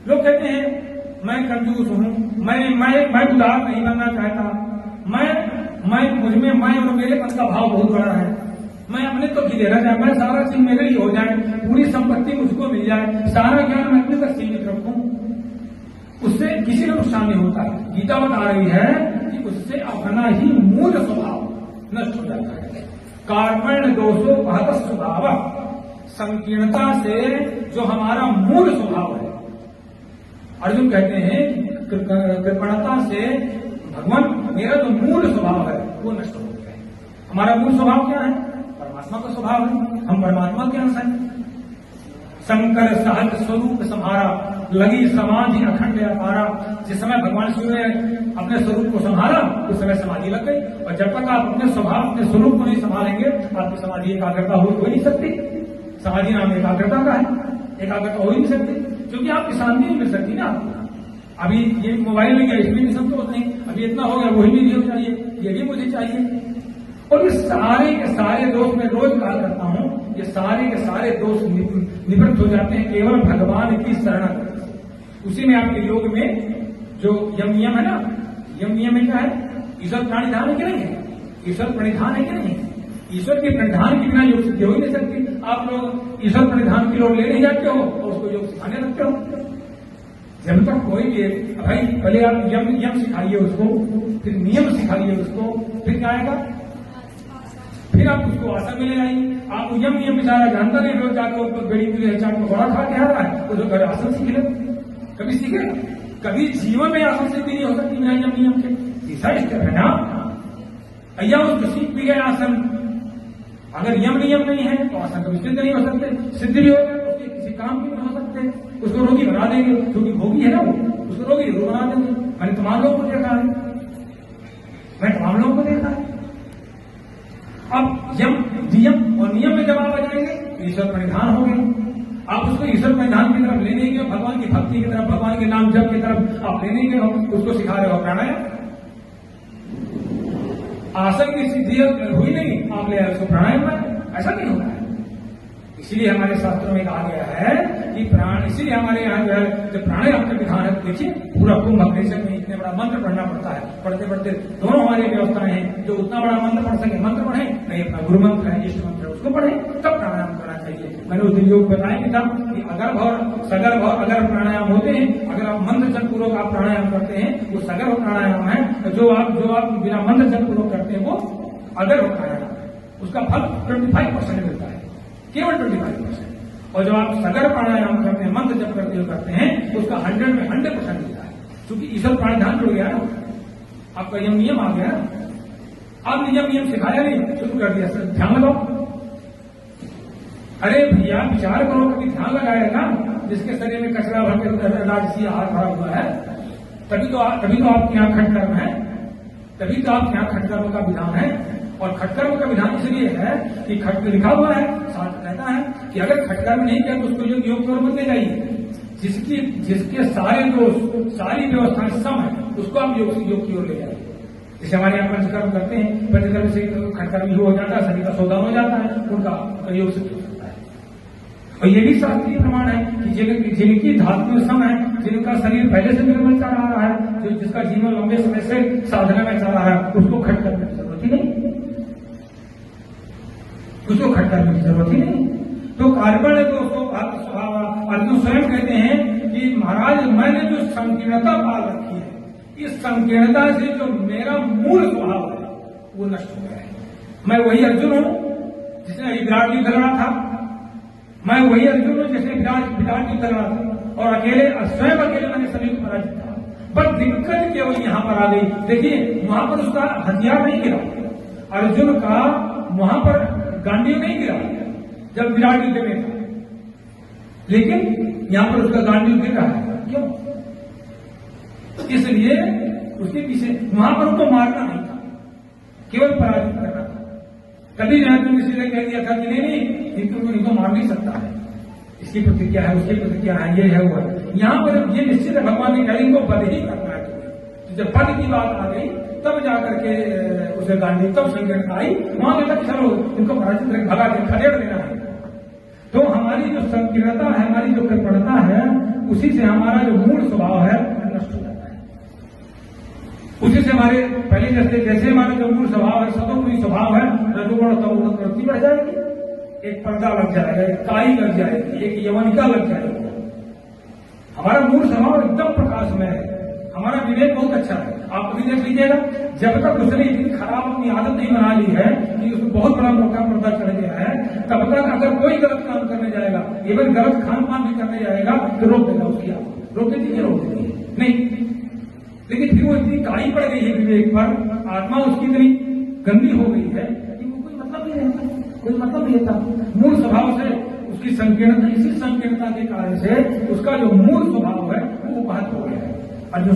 लोग कहते हैं मैं कंजूस हूं, मैं उदार नहीं बनना चाहता, मुझमें मैं और मेरे पन का भाव बहुत बड़ा है, मैं अपने तो भी देना चाहता, मैं सारा चीज मेरे लिए हो जाए, पूरी संपत्ति मुझको मिल जाए, सारा ज्ञान मैं अपने तक सीमित रखूं, उससे किसी को नुकसान नहीं होता है। गीता बता रही है कि उससे अपना ही मूल स्वभाव नष्ट हो जाता है। कार्बन दोषो बहत स्वभाव, संकीर्णता से जो हमारा मूल स्वभाव है, अर्जुन कहते हैं कृपणता से भगवान मेरा जो मूल स्वभाव है वो नष्ट हो गया है। हमारा मूल स्वभाव क्या है? परमात्मा का स्वभाव है, हम परमात्मा के अंश हैं। शंकर सहज स्वरूप संहारा, लगी समाधि अखंड अपारा। जिस समय भगवान शिव ने अपने स्वरूप को संभाला उस समय समाधि लग गई, और जब तक आप अपने स्वभाव अपने स्वरूप को नहीं संभालेंगे आपकी समाधि एकाग्रता हो नहीं सकती। समाधि नाम एकाग्रता का है, एकाग्रता हो ही नहीं सकती क्योंकि आपकी शांति नहीं मिल सकती ना आपको। अभी ये मोबाइल में गया इसमें भी संतोष नहीं, अभी इतना हो गया वही भी चाहिए, ये भी मुझे चाहिए। और ये सारे के सारे दोष मैं रोज कहा करता हूं, ये सारे के सारे दोष निवृत्त हो जाते हैं केवल भगवान की शरण करने से। उसी में आपके योग में जो यम नियम है ना, यम नियम में क्या है? ईश्वर प्रणिधान है कि नहीं है? ईश्वर प्रणिधान है कि नहीं है? ईश्वर के प्रणिधान के बिना योग सिद्धि हो ही नहीं सकती। आप लोग ईश्वर प्रणिधान की लोग ले नहीं जाते हो और उसको योग सिखाने लगते हो। जब तक कोई भी भाई पहले आप यम सिखाइए उसको, फिर नियम सिखाइए उसको, फिर क्या आएगा? फिर आप उसको आसन में ले आइए। आप यम बेचारा जानता नहीं, रोज जाकर उसको बेड़ी मिले चाट को बड़ा खा के आ रहा है, तो घर आसन सीख ले, कभी सीखेगा? कभी जीवन में आसन सिद्धि नहीं हो सकती बिना यम नियम के। तीसरा स्टेप है ना, या उसको सीख भी गए आसन, अगर यम नियम नहीं है तो आसन कभी सिद्ध नहीं हो सकते। सिद्ध भी हो गए तो उसके किसी काम भी नहीं हो सकते, उसको रोगी बना देंगे, क्योंकि भोगी है ना वो, उसको रोगी रोग बना देंगे। मैंने तमाम लोगों को देखा है, मैं तमाम लोगों को देखा है। अब यम नियम और नियम में जब आप आ जाएंगे ईश्वर प्रणिधान हो गए। आप उसको ईश्वर प्रणिधान की तरफ ले नहीं गए, भगवान की भक्ति की तरफ, भगवान के नाम जप की तरफ आप ले नहीं गए, उसको सिखा रहे हो प्राणायाम। आसन की सिद्धि हुई नहीं, आप ले आए उसको प्राणायाम में, ऐसा नहीं होता है। इसीलिए हमारे शास्त्रों में कहा गया है कि इसीलिए हमारे यहाँ जो है जो प्राणायाम का विधान है, देखिए पूरा कुंभ अग्निशक में इतने बड़ा मंत्र पढ़ना पड़ता है। पढ़ते पढ़ते दोनों हमारी व्यवस्थाएं हैं, जो उतना बड़ा मंत्र पढ़ सके मंत्र पढ़े, नहीं अपना गुरु मंत्र है, इष्ट मंत्र है उसको पढ़े, तब प्राणायाम करना चाहिए। मैंने उस दिन योग बताया कि था कि अगर और सगर और अगर प्राणायाम होते हैं, अगर आप मंत्र जप पूर्वक आप प्राणायाम करते हैं वो सगर प्राणायाम है, जो आप बिना मंत्र जप पूर्वक करते हैं वो अगर प्राणायाम है, उसका फल 25% मिलता है, केवल 25%। और जब आप सगर प्राणायाम करते हैं, मंत्र जप करते हैं तो उसका 100 में 100% मिलता है, क्योंकि ईश्वर प्राणिधान जुड़ गया ना, आपका यम नियम आ गया ना। आप नियम सिखाया नहीं, शुरू कर दिया, ध्यान लगाओ। अरे भैया विचार करो, कभी ध्यान लगाया ना, जिसके शरीर में कचरा भर के राजसी आहार भरा हुआ है, तभी तो आपके यहाँ खटकर्म है, तभी तो आपके यहाँ खटकर्म का विधान है। और खटकर्म का विधान इसलिए है कि खटकर्म लिखा हुआ है, साथ कहता है कि अगर खटकर्म नहीं किया तो उसको योग की ओर मत ले जाइए। जिसके सारे दोष सारी व्यवस्थाएं सम है उसको आप योग की ओर ले जाइए। जैसे हमारे यहाँ पंचकर्म करते हैं, पंचकर्म से खटकर्म हो जाता है, शरीर का सौदा हो जाता है, उनका योग सिद्ध हो सकता है। और ये भी शास्त्रीय प्रमाण है कि जिनकी धातु सम है, जिनका शरीर पहले से निर्मल चल रहा है, जिसका जीवन लंबे समय से साधना में चल रहा है, उसको खट करने की जरूरत ही नहीं, उसको खट करने की जरूरत ही नहीं। तो कार्बन दोषो भक्त स्वभाव, अर्जुन स्वयं कहते हैं कि महाराज मैंने जो संकीर्णता पाल रखी है, इस संकीर्णता से जो मेरा मूल स्वभाव है वो नष्ट हो गया है। मैं वही अर्जुन हूं जिसने विराट युद्ध लड़ा था, मैं वही अर्जुन हूं जिसने विराट युद्ध लड़ा था, और स्वयं अकेले मैंने सभी को पराजित किया। बस दिक्कत केवल यहां पर आ गई। देखिए वहां पर उसका हथियार नहीं गिरा, अर्जुन का वहां पर गांडीव नहीं गिरा जब विराट युद्ध में था, लेकिन यहां पर उसका गांडीव गिर रहा है। क्यों? इसलिए उसके पीछे वहां पर उसको मारना नहीं था, केवल पराजित करना था। कभी अर्जुन इसलिए कह दिया था कि नहीं इनको मार नहीं सकता है, इसकी प्रतिक्रिया है, उसकी प्रतिक्रिया है, ये है वो है। यहां पर ये निश्चित है भगवान ने कहा इनको वध ही करना है तुम्हें। तो जब वध की बात आ गई तब जाकर के उसे गांधी तब संकट आई, वहां कहता चलो इनको पराजित करके भगा के खदेड़ देना है। तो हमारी जो संकीर्णता है, हमारी जो कृपणता है, उसी से हमारा जो मूल स्वभाव है नष्ट हो जाता है। उसी से हमारे पहले जैसे हमारा जो मूल स्वभाव है, सतोगुणी स्वभाव है, रजोगुण तमोगुण प्रवृत्ति बढ़ जाएगी, एक पर्दा लग जाएगा, एक काई लग जाएगी, एक यवनिका लग जाएगी। हमारा मूल स्वभाव एकदम प्रकाशमय है, हमारा विवेक बहुत अच्छा है। आप कभी देख लीजिएगा, जब तक उसने इतनी खराब अपनी आदत नहीं बना ली है कि उसको बहुत बड़ा मोटा पर्दा चढ़ गया है, तब तक अगर कोई गलत काम करने जाएगा, इवन गलत खान पान भी करने जाएगा, तो रोक देगा उसकी आप रोक देती है, रोक देती है नहीं। लेकिन फिर वो इतनी काई पड़ गई है विवेक पर, आत्मा उसकी इतनी गंदी हो गई है कि वो कोई मतलब नहीं रहता, कोई मतलब नहीं रहता। मूल स्वभाव से उसकी संकीर्णता, इसी संकीर्णता के कारण से उसका जो मूल स्वभाव है वो बात हो गया है। और जो